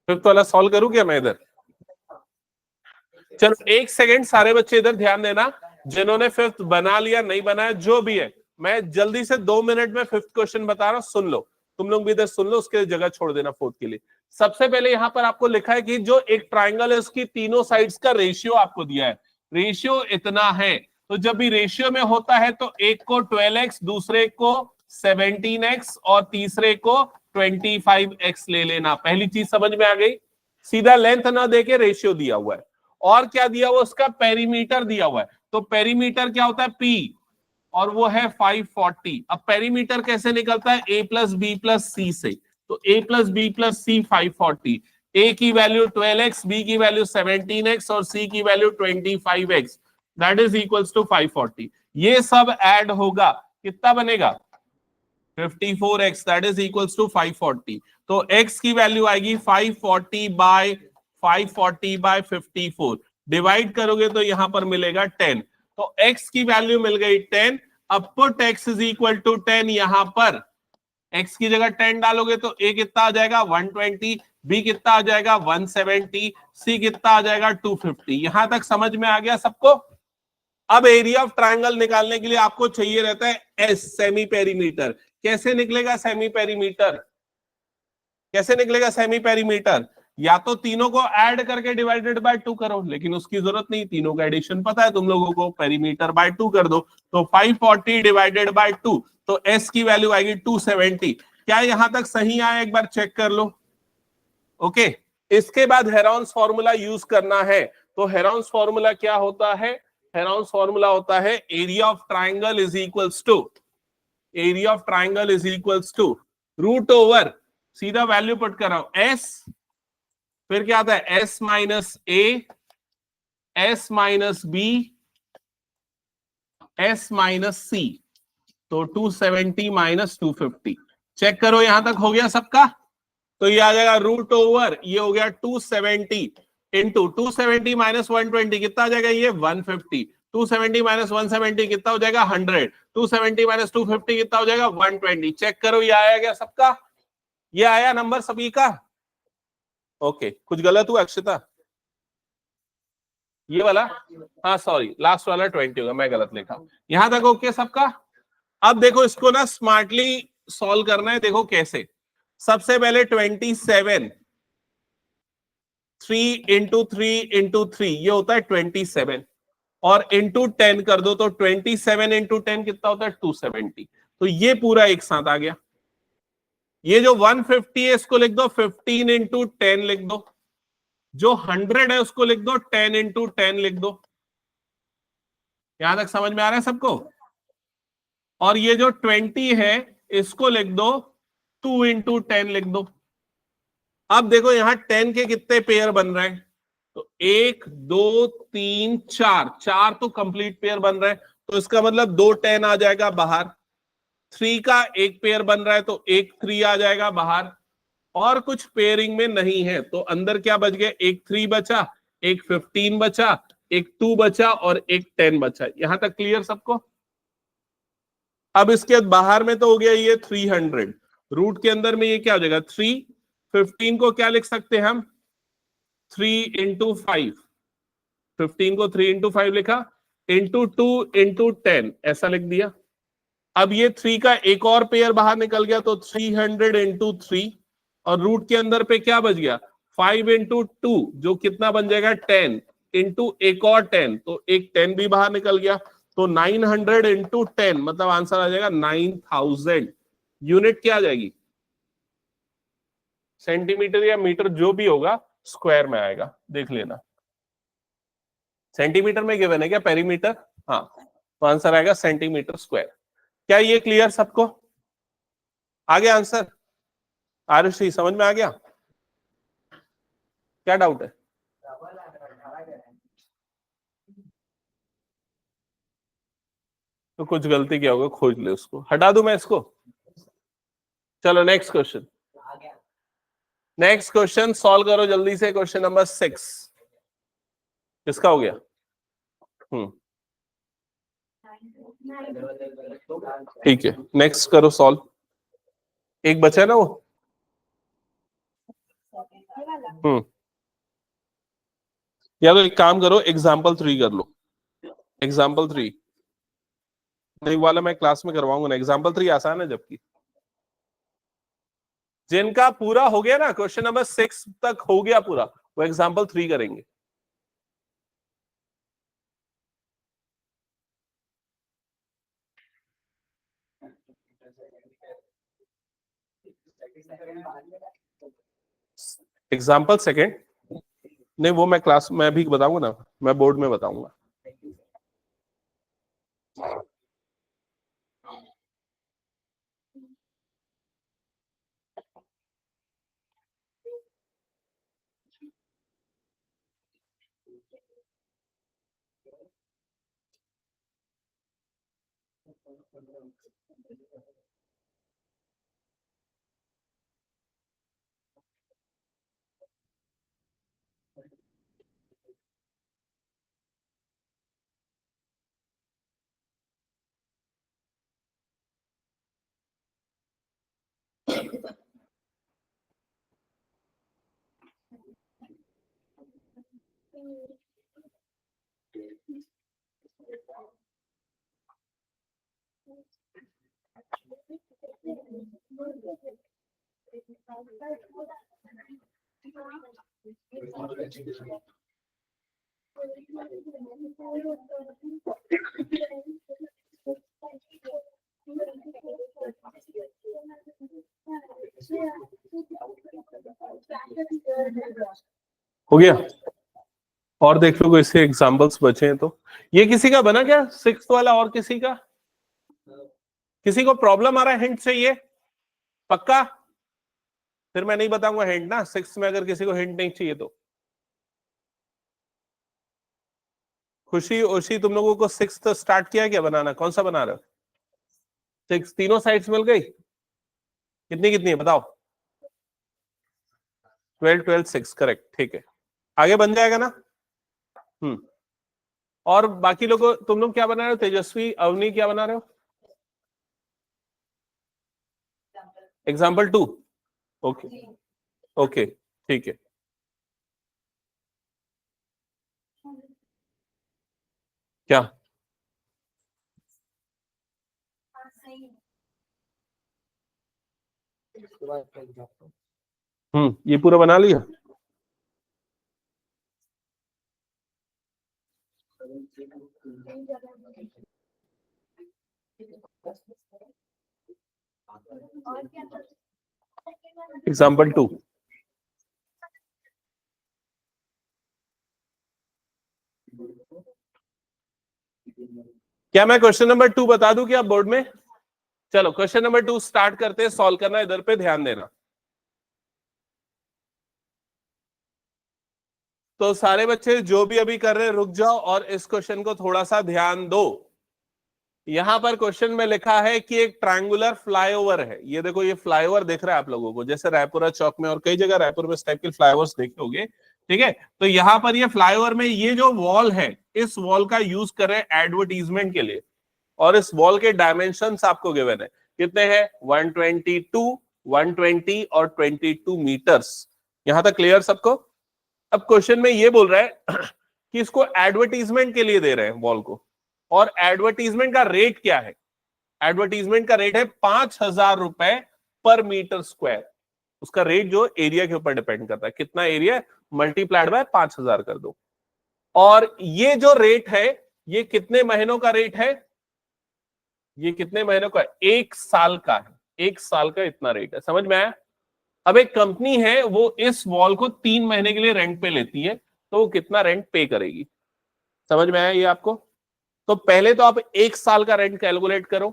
फिफ्थ वाला सॉल्व करूं क्या मैं इधर? चलो एक सेकंड, सारे बच्चे इधर ध्यान देना, जिन्होंने फिफ्थ बना लिया, नहीं बनाया, जो भी है, मैं जल्दी से 2 मिनट में फिफ्थ क्वेश्चन बता रहा हूं, सुन लो। तुम लोग भी इधर सुन लो, उसके जगह छोड़ देना फोर्थ के लिए। सबसे पहले यहां पर आपको लिखा है कि जो एक ट्राइंगल है उसकी तीनों साइड्स का रेशियो आपको दिया है, रेशियो इतना है। तो जब भी रेशियो में होता है तो एक को 12x, दूसरे को 17x और तीसरे को 25x ले लेना। पहली चीज समझ में आ गई? सीधा लेंथ ना देके रेशियो दिया हुआ है, और क्या दिया हुआ? उसका पेरीमीटर दिया हुआ है। तो पेरीमीटर क्या होता है? p, और वो है 540। अब पेरीमीटर कैसे निकलता है? a प्लस बी प्लस सी से, तो a प्लस बी प्लस सी 540, a की वैल्यू 12x, b की वैल्यू 17x और c की value 25x, that is equals to 540। ये सब ऐड होगा, कितना बनेगा? 54x, that is equals to 540। तो x की वैल्यू आएगी 540 बाय 54, डिवाइड करोगे तो यहां पर मिलेगा 10। तो x की वैल्यू मिल गई 10। अब put x is equal to 10, यहां पर x की जगह 10 डालोगे तो a कितना आ जाएगा? 120, b कितना आ जाएगा? 170, c कितना आ जाएगा? 250। यहां तक समझ में आ गया सबको? अब एरिया ऑफ ट्रायंगल निकालने के लिए आपको चाहिए रहता है एस, सेमी पेरीमीटर। कैसे निकलेगा सेमी पेरीमीटर? कैसे निकलेगा सेमी पेरीमीटर? या तो तीनों को ऐड करके डिवाइडेड बाय 2 करो, लेकिन उसकी जरूरत नहीं, तीनों का एडिशन पता है तुम लोगों को, पेरीमीटर बाय 2 कर दो। तो 540 डिवाइडेड बाय 2, तो एस की वैल्यू आएगी 270। क्या यहां तक सही आया? एक बार चेक कर लो। ओके, इसके बाद हेरॉन्स फॉर्मूला यूज करना है। तो हेरॉन्स फॉर्मूला क्या होता है? हेरोन्स फॉर्मूला होता है area of triangle is equals to, area of triangle is equals to root over, सीधा वैल्यू पुट कर रहा हूं एस, फिर क्या आता है s minus a, s minus b, s minus c, तो 270 माइनस 250। चेक करो यहां तक हो गया सबका, तो ये आ जाएगा रूट ओवर, ये हो गया 270 इंटू 270 माइनस 120 कितना आ जाएगा, ये 150, 270 माइनस 170 कितना हो जाएगा 100, 270 माइनस 250 कितना हो जाएगा 120। चेक करो ये आया क्या सबका, ये आया नंबर सभी का। ओके, कुछ गलत हुआ अक्षता, ये वाला, हाँ सॉरी लास्ट वाला 20 होगा, मैं गलत लिखा, यहां तक ओके सबका। अब देखो इसको ना स्मार्टली सॉल्व करना है, देखो कैसे। सबसे पहले 27, 3 इंटू 3 इंटू 3 ये होता है 27, और इंटू 10 कर दो तो 27 इंटू 10 कितना होता है 270। तो ये पूरा एक साथ आ गया। ये जो 150 है इसको लिख दो 15 इंटू 10 लिख दो, जो 100 है उसको लिख दो 10 इंटू 10 लिख दो। यहां तक समझ में आ रहा है सबको। और ये जो 20 है इसको लिख दो 2 इंटू 10 लिख दो। अब देखो यहां 10 के कितने पेयर बन रहे हैं, तो 1 2 3 4, 4 तो कंप्लीट पेयर बन रहा है, तो इसका मतलब 2 10 आ जाएगा बाहर। 3 का एक पेयर बन रहा है तो एक 3 आ जाएगा बाहर, और कुछ पेयरिंग में नहीं है, तो अंदर क्या बच गया, एक 3 बचा, एक 15 बचा, एक 2 बचा और एक 10 बचा। यहां तक क्लियर सबको। अब इसके बाद बाहर में तो हो गया ये 300, रूट के अंदर में ये क्या हो जाएगा 3, 15 को क्या लिख सकते हैं हम 3 इंटू 5, 15 को 3 इंटू 5 लिखा, इंटू 2 इंटू 10 ऐसा लिख दिया। अब ये 3 का एक और पेयर बाहर निकल गया तो 300 इंटू 3, और रूट के अंदर पे क्या बच गया 5 इंटू 2 जो कितना बन जाएगा 10, इंटू एक और 10 तो एक 10 भी बाहर निकल गया, तो 900 इंटू 10 मतलब आंसर आ जाएगा 9000। यूनिट क्या आ जाएगी, सेंटीमीटर या मीटर जो भी होगा स्क्वायर में आएगा, देख लेना। सेंटीमीटर में गिवन है क्या पेरीमीटर, हाँ, तो आंसर आएगा सेंटीमीटर स्क्वायर। क्या ये क्लियर सबको, आ गया आंसर, आरुषि समझ में आ गया, क्या डाउट है। तो कुछ गलती क्या होगा खोज ले, उसको हटा दूं मैं इसको। चलो next question, next question solve करो जल्दी से, क्वेश्चन नंबर 6 किसका हो गया। ठीक है नेक्स्ट करो सॉल्व, एक बचा है ना वो। या तो एक काम करो एग्जाम्पल 3 कर लो, एग्जाम्पल 3 नहीं वाला मैं क्लास में करवाऊंगा ना, एग्जाम्पल 3 आसान है, जबकि जिनका पूरा हो गया ना क्वेश्चन नंबर 6 तक हो गया पूरा, वो एग्जाम्पल 3 करेंगे। एग्जाम्पल सेकेंड नहीं, वो मैं क्लास में भी बताऊंगा ना, मैं बोर्ड में बताऊंगा। हो गया और देख लो इससे एग्जांपल्स बचे हैं तो। ये किसी का बना क्या 6th वाला? और किसी का? किसी को प्रॉब्लम आ रहा है हिंट चाहिए? पक्का? फिर मैं नहीं बताऊंगा हिंट ना 6th में, अगर किसी को हिंट नहीं चाहिए तो। खुशी ओशी तुम लोगों को 6th स्टार्ट किया क्या बनाना? कौन सा बना रहे हो? 6 तीनों साइड्स मिल गई? कितनी कितनी है बताओ? 12 12 6 करेक्ट, ठीक है। आगे बन जाएगा ना? और बाकी लोगों, तुम लोग क्या बना रहे हो? तेजस्वी, अवनी क्या बना रहे हो? एग्जाम्पल 2। ओके ओके ठीक है। क्या? ये पूरा बना लिया? एग्जाम्पल 2। क्या मैं क्वेश्चन नंबर 2 बता दूं क्या बोर्ड में? चलो क्वेश्चन नंबर 2 स्टार्ट करते हैं, सॉल्व करना, इधर पे ध्यान देना। तो सारे बच्चे जो भी अभी कर रहे हैं रुक जाओ और इस क्वेश्चन को थोड़ा सा ध्यान दो। यहां पर क्वेश्चन में लिखा है कि एक ट्रायंगुलर फ्लाईओवर है। ये देखो, ये फ्लाईओवर दिख रहा है आप लोगों को, जैसे रायपुरा चौक में और कई जगह रायपुर में इस टाइप के फ्लाईओवर्स देखे होंगे, ठीक है। तो यहां पर ये फ्लाईओवर में ये जो वॉल है, इस वॉल का यूज कर रहे हैं एडवर्टीजमेंट के लिए। और इस वॉल के डायमेंशंस आपको गिवन है, कितने हैं? 122, 120 और 22 मीटर्स। यहां तक क्लियर सबको? अब क्वेश्चन में ये बोल रहा है कि इसको एडवर्टीजमेंट के लिए दे रहे हैं वॉल को, और एडवर्टीजमेंट का रेट क्या है? एडवर्टीजमेंट का रेट है 5,000 रुपए पर मीटर स्क्वायर। उसका रेट जो एरिया के ऊपर डिपेंड करता है, कितना एरिया मल्टीप्लाइड बाय 5,000 कर दो। और ये जो रेट है, ये कितने महीनों का रेट है? ये कितने महीनों का? 1 साल का है। 1 साल का इतना रेट है, समझ में आया? अब एक कंपनी है, वो इस वॉल को 3 महीने के लिए रेंट पे लेती है, तो वो कितना रेंट पे करेगी? समझ में आया ये आपको? तो पहले तो आप 1 साल का रेंट कैलकुलेट करो,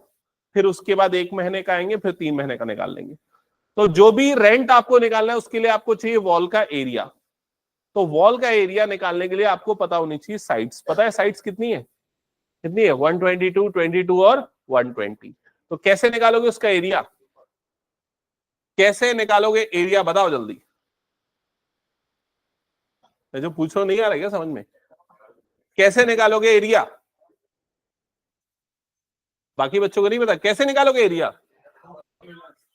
फिर उसके बाद 1 महीने का आएंगे, फिर 3 महीने का निकाल लेंगे। तो जो भी रेंट आपको निकालना है उसके लिए आपको चाहिए वॉल का एरिया। तो वॉल का एरिया निकालने के लिए आपको पता होनी चाहिए साइड्स। पता है साइड्स कितनी है? कितनी है? 122, 22 और 120। तो कैसे निकालोगे उसका एरिया? कैसे निकालोगे एरिया बताओ जल्दी। जो पूछो नहीं आ रहा क्या समझ में? कैसे निकालोगे एरिया? बाकी बच्चों को नहीं पता कैसे निकालोगे एरिया?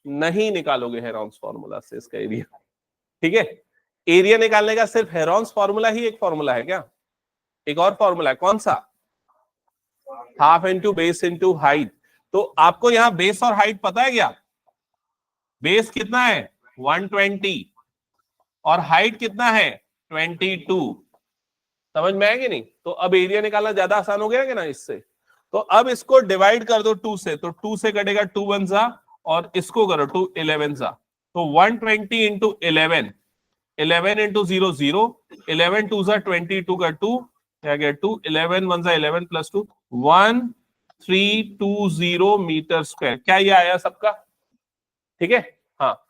नहीं निकालोगे हेरॉन्स फॉर्मूला से इसका एरिया, ठीक है। एरिया निकालने का सिर्फ हेरॉन्स फॉर्मूला ही एक फॉर्मूला है क्या? एक और फॉर्मूला है, कौन सा? Half into base into height. तो आपको यहां बेस और हाइट पता है क्या? बेस कितना है? 120 और हाइट कितना है? 22। समझ में आएगी नहीं? तो अब एरिया निकालना ज्यादा आसान हो गया कि ना इससे। तो अब इसको डिवाइड कर दो 2 से, तो 2 से कटेगा 2 1 जा, और इसको करो 2 11 जा। तो 120 इंटू 11, 11 इंटू 0 0, 11 2 जा 22 का 2, क्या गया 2, 11 1 जा 11 प्लस 2, 1320 मीटर स्क्वायर। क्या ये आया सबका? ठीक है। हाँ,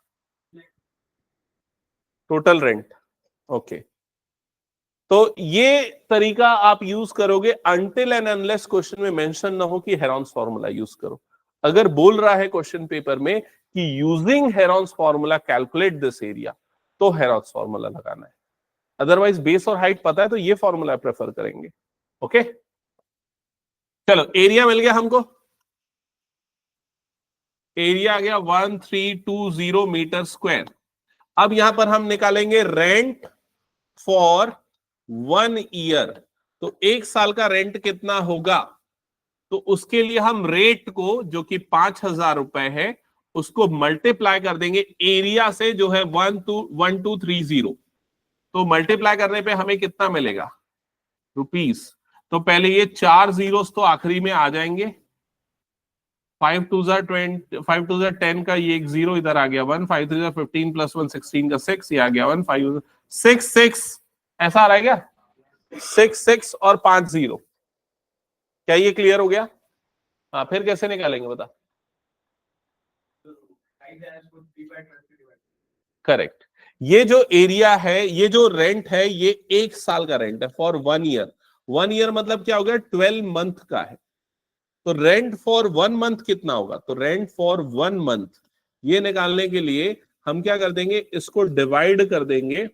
टोटल रेंट। ओके। तो ये तरीका आप यूज करोगे अनटिल एंड अनलेस क्वेश्चन में मेंशन ना हो कि हेरॉन्स फॉर्मूला यूज करो। अगर बोल रहा है क्वेश्चन पेपर में कि using Heron's formula calculate this area, तो हेरॉन्स फॉर्मूला लगाना है। अदरवाइज बेस और हाइट पता है तो ये फॉर्मूला प्रेफर करेंगे। ओके, चलो एरिया मिल गया हमको। एरिया आ गया 1320 मीटर स्क्वायर। अब यहां पर हम निकालेंगे रेंट फॉर 1 ईयर। तो 1 साल का रेंट कितना होगा? तो उसके लिए हम रेट को, जो कि 5,000 रुपए है, उसको मल्टीप्लाई कर देंगे एरिया से, जो है 1230। तो मल्टीप्लाई करने पे हमें कितना मिलेगा? रुपीस। तो पहले ये 4 जीरोस तो आखिरी में आ जाएंगे। 5 2 20, 5 2 10 का ये एक जीरो इधर आ गया 1, 5 3 15 प्लस 1 16 का 6, ये आ गया 1 5 6 6। ऐसा आ रहा है क्या? 6 और 5 0। क्या ये क्लियर हो गया? हाँ, फिर कैसे निकालेंगे बता? करेक्ट। ये जो एरिया है, ये जो रेंट है, ये 1 साल का रेंट है फॉर 1 ईयर। 1 ईयर मतलब क्या हो गया? 12 मंथ का है। तो रेंट फॉर 1 मंथ कितना होगा? तो रेंट फॉर 1 मंथ ये निकालने के लिए हम क्या कर देंगे, इसको डिवाइड कर देंगे।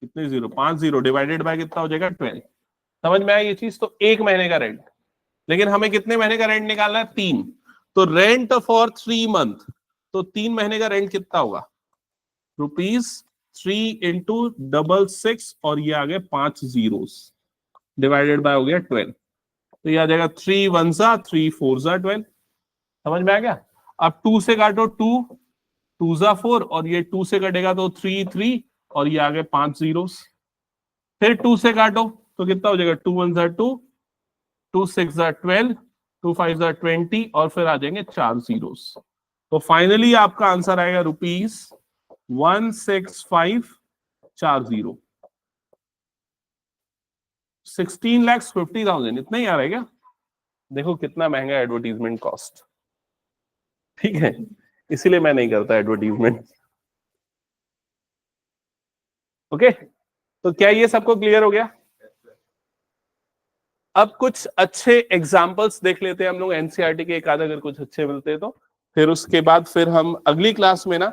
कितने जीरो? 5 0 डिवाइडेड बाय कितना हो जाएगा? 12। समझ में आया ये चीज? तो 1 महीने का रेंट, लेकिन हमें कितने महीने का रेंट निकालना है? 3। तो रेंट फॉर 3 मंथ, तो 3 महीने का रेंट कितना होगा? ₹3 इंटू 6 और ये आ गए 5 zeros डिवाइडेड बाय हो गया 12। तो ये आ जाएगा 3 1 जा 3 4 जा 12। समझ में आ गया? अब 2 से काटो, 2 2 जा 4 और ये 2 से कटेगा तो 3 3 और ये आ गए 5 zeros। फिर 2 से काटो तो कितना हो जाएगा? 2 1 जा 2, 2 6 जा 12, 2 5 जा 20 और फिर आ जाएंगे 4 zeros। तो फाइनली आपका आंसर आएगा ₹16540। 16,50,000 इतना ही आ रहा है क्या? देखो कितना महंगा एडवर्टीजमेंट कॉस्ट। ठीक है, इसीलिए मैं नहीं करता एडवर्टीजमेंट। ओके, तो क्या ये सबको क्लियर हो गया? अब कुछ अच्छे एग्जाम्पल्स देख लेते हैं हम लोग एनसीईआरटी के, एक आध अगर कुछ अच्छे मिलते हैं तो फिर उसके बाद फिर हम अगली क्लास में ना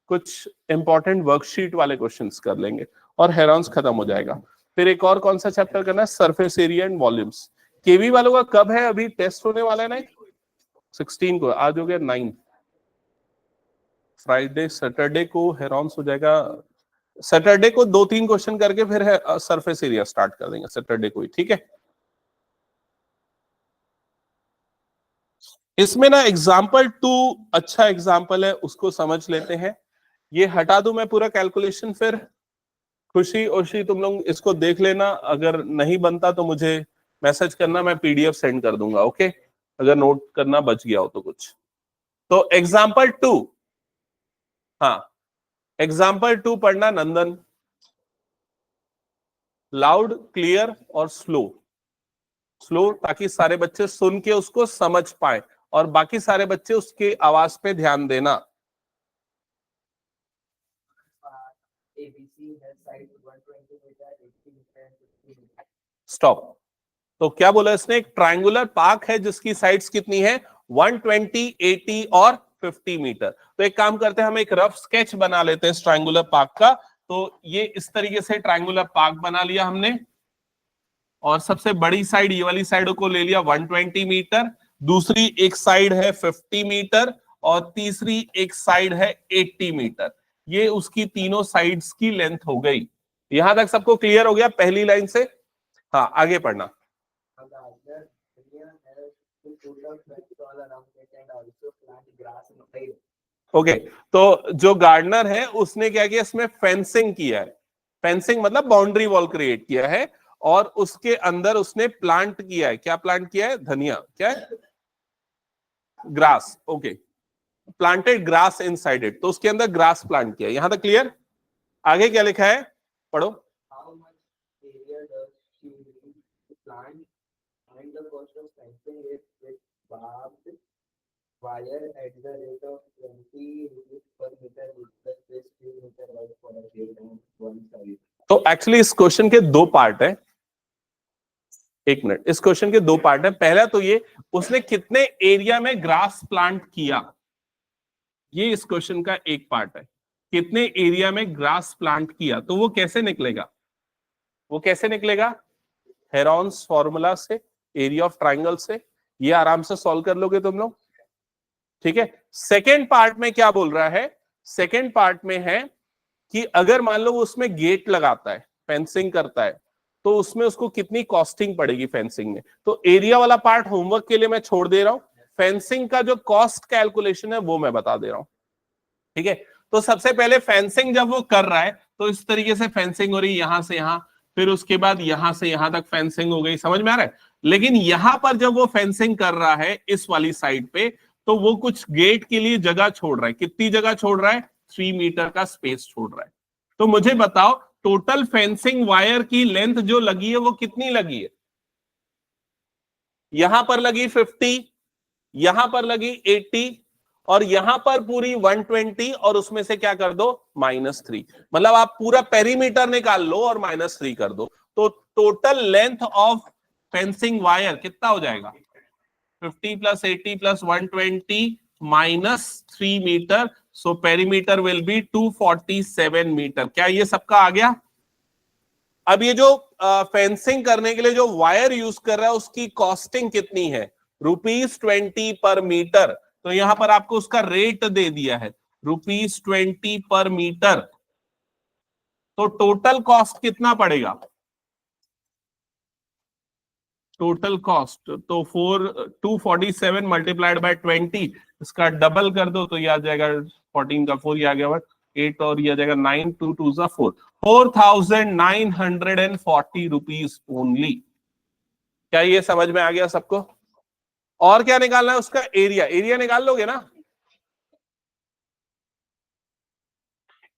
कुछ इंपॉर्टेंट वर्कशीट वाले क्वेश्चंस कर लेंगे और हेरॉन्स खत्म हो जाएगा। फिर एक और कौन सा चैप्टर करना है? Surface area and volumes. KV वालों का कब है? अभी टेस्ट होने वाला है ना 16 को, आज हो गया 9। फ्राइडे सैटरडे को हेरॉन्स हो जाएगा। सैटरडे को 2-3 क्वेश्चन करके फिर सरफेस एरिया स्टार्ट कर देंगे सैटरडे को ही। ठीक है, इसमें ना एग्जाम्पल 2 अच्छा एग्जाम्पल है, उसको समझ लेते हैं। ये हटा दूं मैं पूरा कैलकुलेशन, फिर खुशी ओशी तुम लोग इसको देख लेना, अगर नहीं बनता तो मुझे मैसेज करना, मैं पीडीएफ सेंड कर दूंगा। ओके, अगर नोट करना बच गया हो तो कुछ। तो एग्जाम्पल 2, हाँ एग्जाम्पल 2 पढ़ना नंदन। लाउड, क्लियर और स्लो। स्लो ताकि सारे बच्चे सुन के उसको समझ पाए और बाकी सारे बच्चे उसके आवाज पे ध्यान देना। स्टॉप। तो क्या बोला इसने? एक ट्रायंगुलर पार्क है जिसकी साइड्स कितनी है? 120, 80 और 50 मीटर। तो एक काम करते हैं, हम एक रफ स्केच बना लेते हैं इस ट्रायंगुलर पार्क का। तो ये इस तरीके से ट्रायंगुलर पार्क बना लिया हमने, और सबसे बड़ी साइड ये वाली साइड को ले लिया 120 मीटर, दूसरी एक साइड है 50 मीटर और तीसरी एक साइड है 80 मीटर। ये उसकी तीनों साइड्स की लेंथ हो गई। यहां तक सबको क्लियर हो गया पहली लाइन से? हाँ, आगे पढ़ना। ओके, तो जो गार्डनर है उसने क्या किया? इसमें फेंसिंग किया है। फेंसिंग मतलब बाउंड्री वॉल क्रिएट किया है, और उसके अंदर उसने प्लांट किया है। क्या प्लांट किया है? धनिया। क्या है? Grass. Okay, planted grass inside it, तो उसके अंदर ग्रास प्लांट किया। यहां तक क्लियर? आगे क्या लिखा है? पढ़ो। तो एक्चुअली इस क्वेश्चन के 2 पार्ट है। एक मिनट, इस क्वेश्चन के 2 पार्ट है। पहला तो ये, उसने कितने एरिया में ग्रास प्लांट किया, ये इस क्वेश्चन का एक पार्ट है। कितने एरिया में ग्रास प्लांट किया, तो वो कैसे निकलेगा? वो कैसे निकलेगा? हेरॉन्स फॉर्मूला से, एरिया ऑफ ट्राइंगल से। ये आराम से सॉल्व कर लोगे तुम लोग। ठीक है, सेकेंड पार्ट में क्या बोल रहा है? सेकेंड पार्ट में है कि अगर मान लो वो उसमें गेट लगाता है, फेंसिंग करता है, तो उसमें उसको कितनी कॉस्टिंग पड़ेगी फेंसिंग में। तो एरिया वाला पार्ट होमवर्क के लिए मैं छोड़ दे रहा हूं, फेंसिंग का जो कॉस्ट कैलकुलेशन है वो मैं बता दे रहा हूं। ठीक है, तो सबसे पहले फेंसिंग जब वो कर रहा है तो इस तरीके से फेंसिंग हो रही है, यहां से यहां, फिर उसके बाद यहां से यहां तक फेंसिंग हो गई। समझ में आ रहा है? लेकिन यहां पर जब वो फेंसिंग कर रहा है इस वाली साइड पे, तो वो कुछ गेट के लिए जगह छोड़ रहा है। कितनी जगह छोड़ रहा है? 3 मीटर का स्पेस छोड़ रहा है। तो मुझे बताओ टोटल फेंसिंग वायर की लेंथ जो लगी है वो कितनी लगी है? यहां पर लगी 50, यहां पर लगी 80 और यहां पर पूरी 120 और उसमें से क्या कर दो -3। मतलब आप पूरा पेरीमीटर निकाल लो और -3 कर दो, तो total length of fencing wire कितना हो जाएगा? 50 + 80 + 120 -3 metre. So perimeter will be 247 metre. क्या ये सबका आ गया? अब ये जो फेंसिंग करने के लिए जो वायर यूज कर रहा है उसकी कॉस्टिंग कितनी है? ₹20 पर मीटर। तो यहां पर आपको उसका रेट दे दिया है ₹20 पर मीटर। तो टोटल कॉस्ट कितना पड़ेगा? टोटल कॉस्ट तो 247 मल्टीप्लाइड बाय 20, इसका डबल कर दो तो ये आ जाएगा 14 का 4, ये आ गया 8 और ये आ जाएगा 9, 2 2 जा 4, 4940 रुपीज ओनली। क्या ये समझ में आ गया सबको? और क्या निकालना है? उसका एरिया। एरिया निकाल लोगे ना?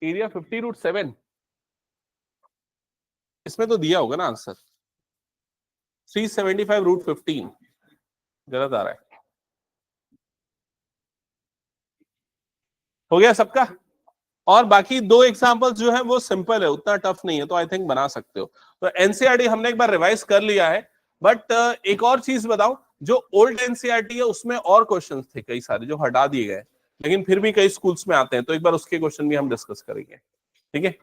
एरिया 50√7, इसमें तो दिया होगा ना आंसर। 375√15 गलत आ रहा है। हो गया सबका? और बाकी दो एग्जांपल्स जो है वो सिंपल है, उतना टफ नहीं है, तो आई थिंक बना सकते हो। तो एनसीईआरटी हमने एक बार रिवाइज कर लिया है, बट एक और चीज बताऊं, जो ओल्ड एनसीईआरटी है उसमें और क्वेश्चंस थे कई सारे जो हटा दिए गए, लेकिन फिर भी कई स्कूल्स में आते हैं, तो एक बार उसके क्वेश्चन भी हम डिस्कस करेंगे। ठीक है।